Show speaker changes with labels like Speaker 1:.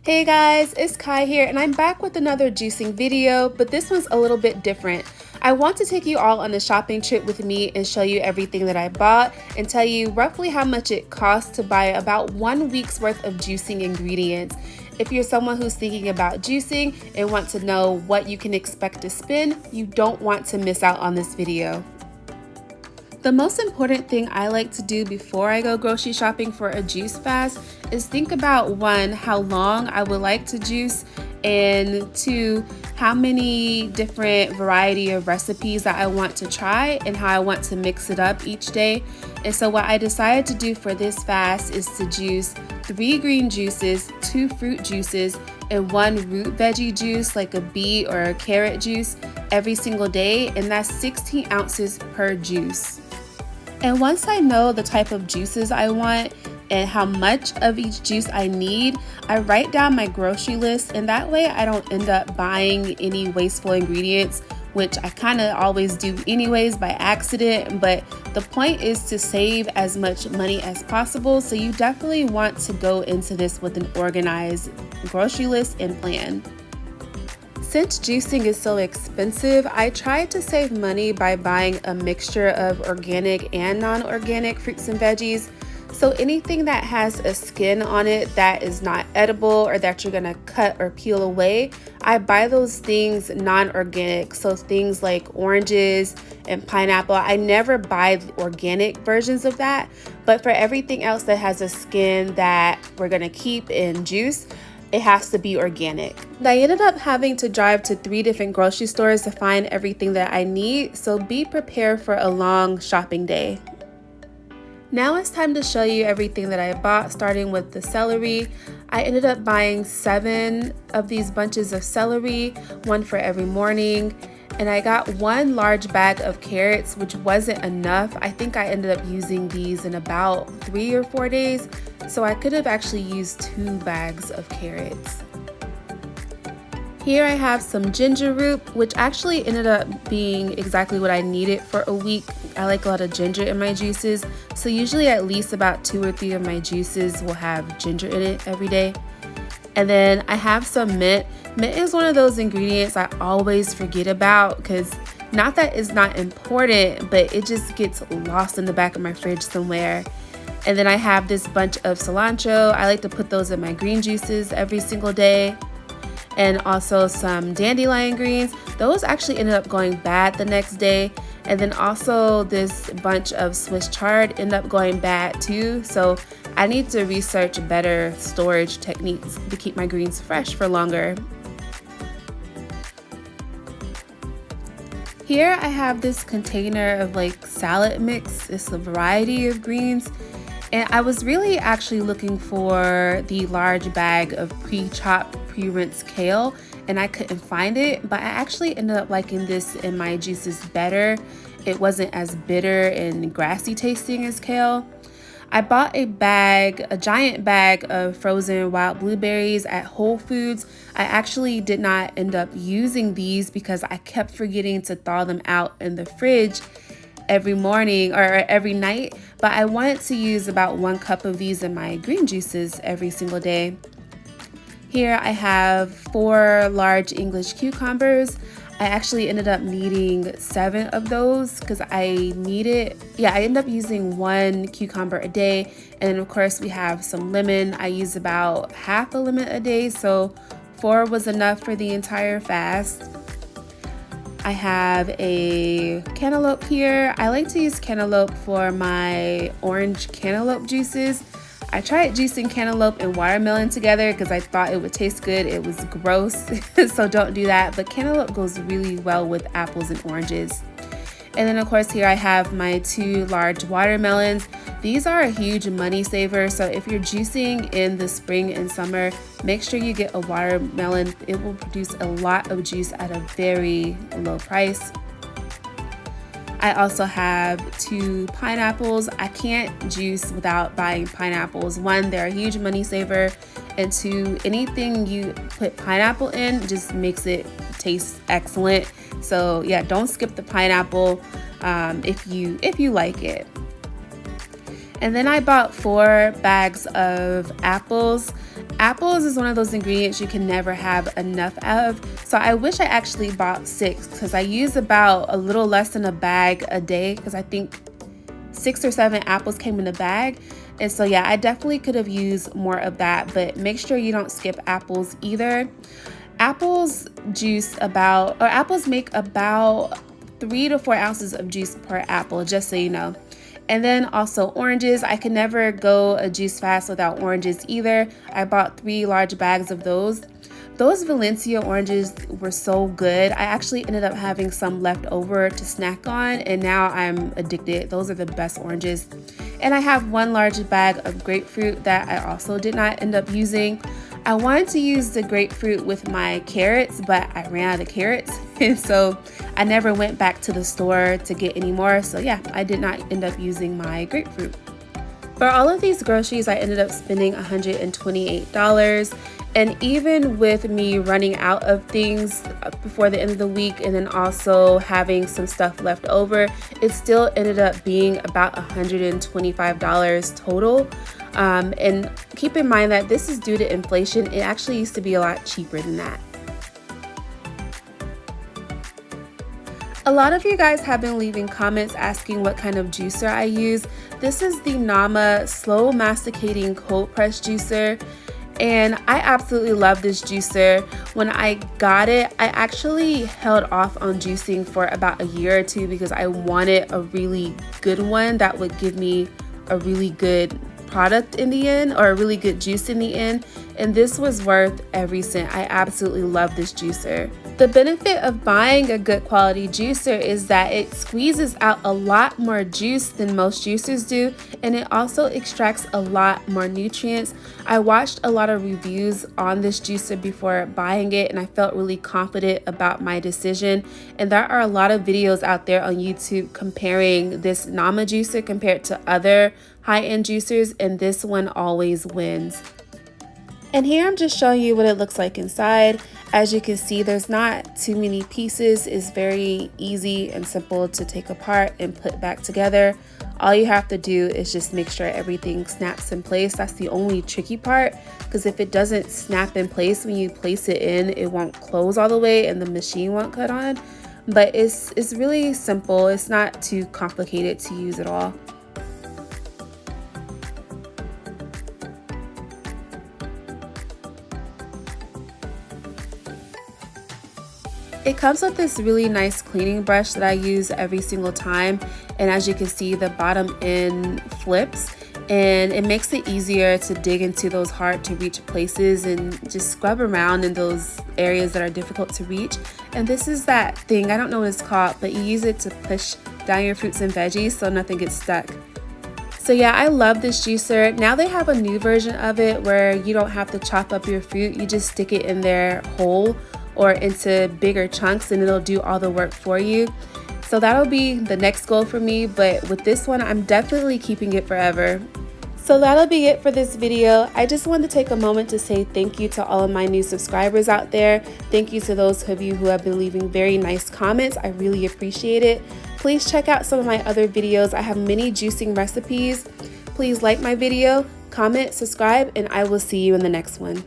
Speaker 1: Hey guys, it's Kai here and I'm back with another juicing video, but this one's a little bit different. I want to take you all on a shopping trip with me and show you everything that I bought and tell you roughly how much it costs to buy about 1 week's worth of juicing ingredients. If you're someone who's thinking about juicing and want to know what you can expect to spend, you don't want to miss out on this video. The most important thing I like to do before I go grocery shopping for a juice fast is think about 1, how long I would like to juice, and 2, how many different variety of recipes that I want to try and how I want to mix it up each day. And so what I decided to do for this fast is to juice 3 green juices, 2 fruit juices, and 1 root veggie juice like a beet or a carrot juice every single day, and that's 16 ounces per juice. And once I know the type of juices I want and how much of each juice I need, I write down my grocery list, and that way I don't end up buying any wasteful ingredients, which I kind of always do anyways by accident. But the point is to save as much money as possible, so you definitely want to go into this with an organized grocery list and plan. Since juicing is so expensive, I tried to save money by buying a mixture of organic and non-organic fruits and veggies. So anything that has a skin on it that is not edible or that you're gonna cut or peel away, I buy those things non-organic. So things like oranges and pineapple, I never buy the organic versions of that. But for everything else that has a skin that we're gonna keep in juice, it has to be organic. I ended up having to drive to 3 different grocery stores to find everything that I need, so be prepared for a long shopping day. Now it's time to show you everything that I bought, starting with the celery. I ended up buying 7 of these bunches of celery, 1 for every morning. And I got 1 large bag of carrots, which wasn't enough. I think I ended up using these in about 3 or 4 days. So I could have actually used 2 bags of carrots. Here I have some ginger root, which actually ended up being exactly what I needed for a week. I like a lot of ginger in my juices, so usually at least about 2 or 3 of my juices will have ginger in it every day. And then I have some mint. Mint is one of those ingredients I always forget about, because not that it's not important, but it just gets lost in the back of my fridge somewhere. And then I have this bunch of cilantro. I like to put those in my green juices every single day. And also some dandelion greens. Those actually ended up going bad the next day. And then also this bunch of Swiss chard ended up going bad too. So I need to research better storage techniques to keep my greens fresh for longer. Here I have this container of like salad mix. It's a variety of greens. And I was really actually looking for the large bag of pre-chopped, pre-rinsed kale, and I couldn't find it, but I actually ended up liking this in my juices better. It wasn't as bitter and grassy tasting as kale. I bought a giant bag of frozen wild blueberries at Whole Foods. I actually did not end up using these because I kept forgetting to thaw them out in the fridge every morning or every night, but I wanted to use about 1 cup of these in my green juices every single day. Here I have 4 large English cucumbers. I actually ended up needing 7 of those because I ended up using 1 cucumber a day. And of course we have some lemon. I use about half a lemon a day, so 4 was enough for the entire fast. I have a cantaloupe here. I like to use cantaloupe for my orange cantaloupe juices. I tried juicing cantaloupe and watermelon together because I thought it would taste good. It was gross, so don't do that. But cantaloupe goes really well with apples and oranges. And then of course here I have my 2 large watermelons. These are a huge money saver, so if you're juicing in the spring and summer, make sure you get a watermelon. It will produce a lot of juice at a very low price. I also have 2 pineapples. I can't juice without buying pineapples. 1, they're a huge money saver, and 2, anything you put pineapple in just makes it taste excellent. So yeah, don't skip the pineapple if you like it. And then I bought 4 bags of apples. Apples is one of those ingredients you can never have enough of, so I wish I actually bought 6 because I use about a little less than a bag a day because I think 6 or 7 apples came in a bag. And so yeah, I definitely could have used more of that, but make sure you don't skip apples either. Apples make about 3 to 4 ounces of juice per apple, just so you know. And then also oranges. I can never go a juice fast without oranges either. I bought 3 large bags of those. Those Valencia oranges were so good. I actually ended up having some left over to snack on, and now I'm addicted. Those are the best oranges. And I have 1 large bag of grapefruit that I also did not end up using. I wanted to use the grapefruit with my carrots, but I ran out of carrots, and so I never went back to the store to get any more. So yeah, I did not end up using my grapefruit. For all of these groceries, I ended up spending $128. And even with me running out of things before the end of the week and then also having some stuff left over, it still ended up being about $125 total. And keep in mind that this is due to inflation. It actually used to be a lot cheaper than that. A lot of you guys have been leaving comments asking what kind of juicer I use. This is the Nama Slow Masticating Cold Press Juicer. And I absolutely love this juicer. When I got it, I actually held off on juicing for about a year or 2 because I wanted a really good one that would give me a really good product in the end, or a really good juice in the end, and this was worth every cent. I absolutely love this juicer. The benefit of buying a good quality juicer is that it squeezes out a lot more juice than most juicers do, and it also extracts a lot more nutrients. I watched a lot of reviews on this juicer before buying it, and I felt really confident about my decision. And there are a lot of videos out there on YouTube comparing this Nama juicer compared to other high-end juicers, and this one always wins. And here I'm just showing you what it looks like inside. As you can see, there's not too many pieces. It's very easy and simple to take apart and put back together. All you have to do is just make sure everything snaps in place. That's the only tricky part, because if it doesn't snap in place when you place it in, it won't close all the way and the machine won't cut on. But it's really simple. It's not too complicated to use at all. It comes with this really nice cleaning brush that I use every single time, and as you can see, the bottom end flips and it makes it easier to dig into those hard to reach places and just scrub around in those areas that are difficult to reach. And this is that thing, I don't know what it's called, but you use it to push down your fruits and veggies so nothing gets stuck. So yeah, I love this juicer. Now they have a new version of it where you don't have to chop up your fruit, you just stick it in there whole or into bigger chunks and it'll do all the work for you. So that'll be the next goal for me, but with this one, I'm definitely keeping it forever. So that'll be it for this video. I just wanted to take a moment to say thank you to all of my new subscribers out there. Thank you to those of you who have been leaving very nice comments. I really appreciate it. Please check out some of my other videos. I have many juicing recipes. Please like my video, comment, subscribe, and I will see you in the next one.